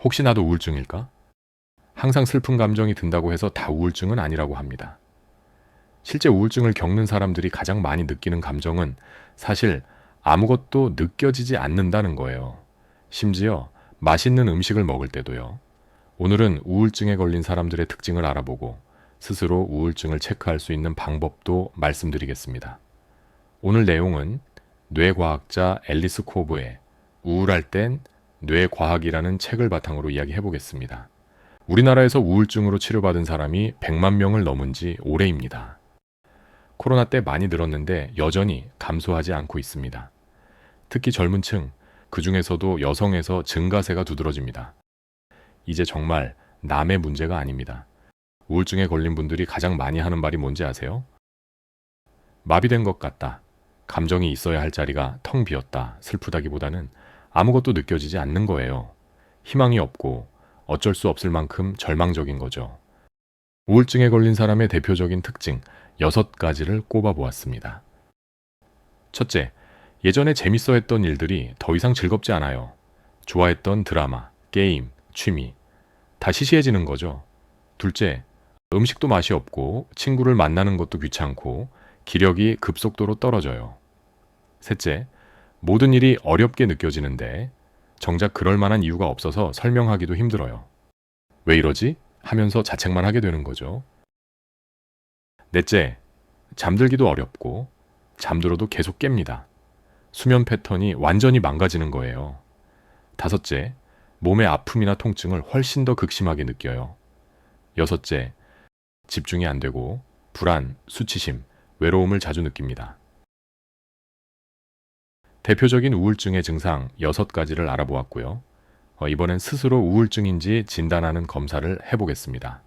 혹시 나도 우울증일까? 항상 슬픈 감정이 든다고 해서 다 우울증은 아니라고 합니다. 실제 우울증을 겪는 사람들이 가장 많이 느끼는 감정은 사실 아무것도 느껴지지 않는다는 거예요. 심지어 맛있는 음식을 먹을 때도요. 오늘은 우울증에 걸린 사람들의 특징을 알아보고 스스로 우울증을 체크할 수 있는 방법도 말씀드리겠습니다. 오늘 내용은 뇌과학자 앨리스 코브의 우울할 땐 뇌과학이라는 책을 바탕으로 이야기해 보겠습니다. 우리나라에서 우울증으로 치료받은 사람이 100만 명을 넘은 지 오래입니다. 코로나 때 많이 늘었는데 여전히 감소하지 않고 있습니다. 특히 젊은 층, 그 중에서도 여성에서 증가세가 두드러집니다. 이제 정말 남의 문제가 아닙니다. 우울증에 걸린 분들이 가장 많이 하는 말이 뭔지 아세요? 마비된 것 같다. 감정이 있어야 할 자리가 텅 비었다. 슬프다기보다는 아무것도 느껴지지 않는 거예요. 희망이 없고 어쩔 수 없을 만큼 절망적인 거죠. 우울증에 걸린 사람의 대표적인 특징 6가지를 꼽아보았습니다. 첫째, 예전에 재밌어 했던 일들이 더 이상 즐겁지 않아요. 좋아했던 드라마, 게임, 취미, 다 시시해지는 거죠. 둘째, 음식도 맛이 없고 친구를 만나는 것도 귀찮고 기력이 급속도로 떨어져요. 셋째, 모든 일이 어렵게 느껴지는데 정작 그럴 만한 이유가 없어서 설명하기도 힘들어요. 왜 이러지? 하면서 자책만 하게 되는 거죠. 넷째, 잠들기도 어렵고 잠들어도 계속 깹니다. 수면 패턴이 완전히 망가지는 거예요. 다섯째, 몸의 아픔이나 통증을 훨씬 더 극심하게 느껴요. 여섯째, 집중이 안 되고 불안, 수치심, 외로움을 자주 느낍니다. 대표적인 우울증의 증상 6가지를 알아보았고요. 이번엔 스스로 우울증인지 진단하는 검사를 해보겠습니다.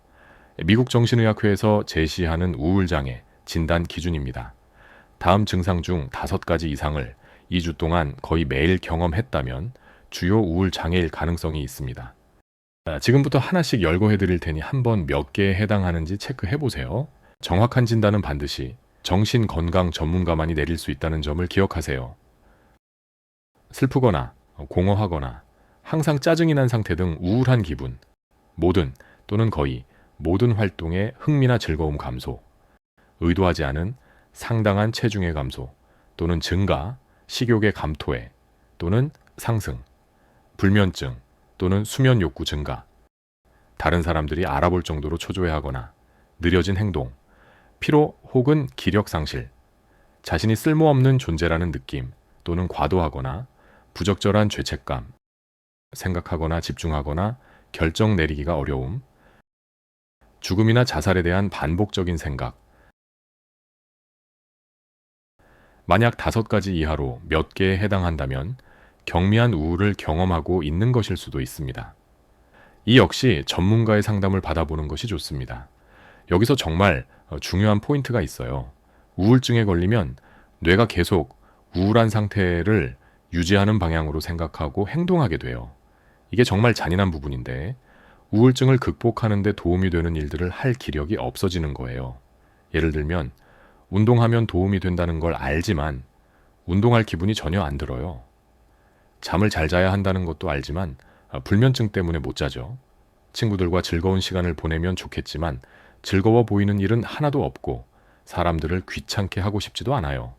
미국 정신의학회에서 제시하는 우울장애 진단 기준입니다. 다음 증상 중 5가지 이상을 2주 동안 거의 매일 경험했다면 주요 우울장애일 가능성이 있습니다. 지금부터 하나씩 열거해 드릴 테니 한번 몇 개에 해당하는지 체크해 보세요. 정확한 진단은 반드시 정신건강 전문가만이 내릴 수 있다는 점을 기억하세요. 슬프거나 공허하거나 항상 짜증이 난 상태 등 우울한 기분, 모든 또는 거의 모든 활동에 흥미나 즐거움 감소, 의도하지 않은 상당한 체중의 감소 또는 증가, 식욕의 감토해 또는 상승, 불면증 또는 수면 욕구 증가, 다른 사람들이 알아볼 정도로 초조해하거나 느려진 행동, 피로 혹은 기력 상실, 자신이 쓸모없는 존재라는 느낌 또는 과도하거나 부적절한 죄책감, 생각하거나 집중하거나 결정 내리기가 어려움, 죽음이나 자살에 대한 반복적인 생각. 만약 5가지 이하로 몇 개에 해당한다면 경미한 우울을 경험하고 있는 것일 수도 있습니다. 이 역시 전문가의 상담을 받아보는 것이 좋습니다. 여기서 정말 중요한 포인트가 있어요. 우울증에 걸리면 뇌가 계속 우울한 상태를 유지하는 방향으로 생각하고 행동하게 돼요. 이게 정말 잔인한 부분인데 우울증을 극복하는 데 도움이 되는 일들을 할 기력이 없어지는 거예요. 예를 들면 운동하면 도움이 된다는 걸 알지만 운동할 기분이 전혀 안 들어요. 잠을 잘 자야 한다는 것도 알지만 불면증 때문에 못 자죠. 친구들과 즐거운 시간을 보내면 좋겠지만 즐거워 보이는 일은 하나도 없고 사람들을 귀찮게 하고 싶지도 않아요.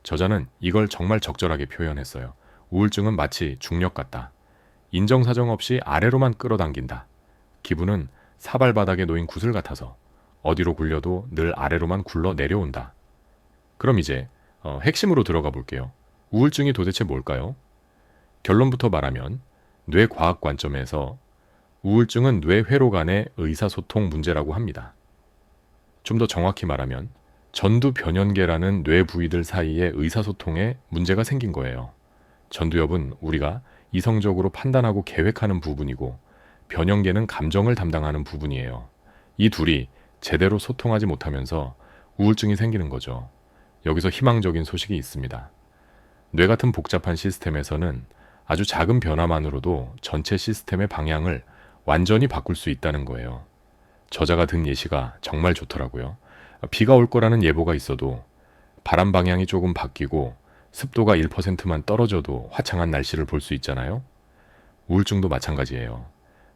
저자는 이걸 정말 적절하게 표현했어요. 우울증은 마치 중력 같다. 인정사정 없이 아래로만 끌어당긴다. 기분은 사발바닥에 놓인 구슬 같아서 어디로 굴려도 늘 아래로만 굴러 내려온다. 그럼 이제 핵심으로 들어가 볼게요. 우울증이 도대체 뭘까요? 결론부터 말하면 뇌과학 관점에서 우울증은 뇌회로 간의 의사소통 문제라고 합니다. 좀 더 정확히 말하면 전두변연계라는 뇌 부위들 사이의 의사소통에 문제가 생긴 거예요. 전두엽은 우리가 이성적으로 판단하고 계획하는 부분이고 변연계는 감정을 담당하는 부분이에요. 이 둘이 제대로 소통하지 못하면서 우울증이 생기는 거죠. 여기서 희망적인 소식이 있습니다. 뇌 같은 복잡한 시스템에서는 아주 작은 변화만으로도 전체 시스템의 방향을 완전히 바꿀 수 있다는 거예요. 저자가 든 예시가 정말 좋더라고요. 비가 올 거라는 예보가 있어도 바람 방향이 조금 바뀌고 습도가 1%만 떨어져도 화창한 날씨를 볼 수 있잖아요. 우울증도 마찬가지예요.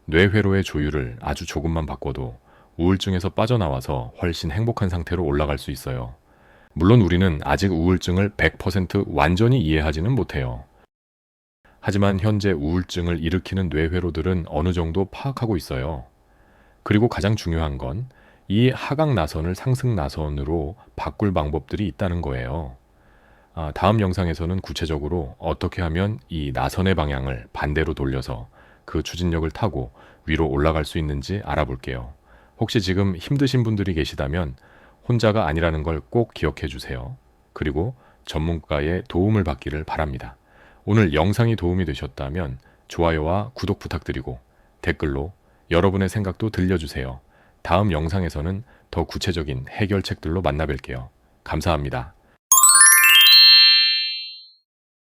뇌회로의 조율을 아주 조금만 바꿔도 우울증에서 빠져나와서 훨씬 행복한 상태로 올라갈 수 있어요. 물론 우리는 아직 우울증을 100% 완전히 이해하지는 못해요. 하지만 현재 우울증을 일으키는 뇌회로들은 어느 정도 파악하고 있어요. 그리고 가장 중요한 건 이 하강 나선을 상승 나선으로 바꿀 방법들이 있다는 거예요. 다음 영상에서는 구체적으로 어떻게 하면 이 나선의 방향을 반대로 돌려서 그 추진력을 타고 위로 올라갈 수 있는지 알아볼게요. 혹시 지금 힘드신 분들이 계시다면 혼자가 아니라는 걸 꼭 기억해 주세요. 그리고 전문가의 도움을 받기를 바랍니다. 오늘 영상이 도움이 되셨다면 좋아요와 구독 부탁드리고 댓글로 여러분의 생각도 들려주세요. 다음 영상에서는 더 구체적인 해결책들로 만나 뵐게요. 감사합니다.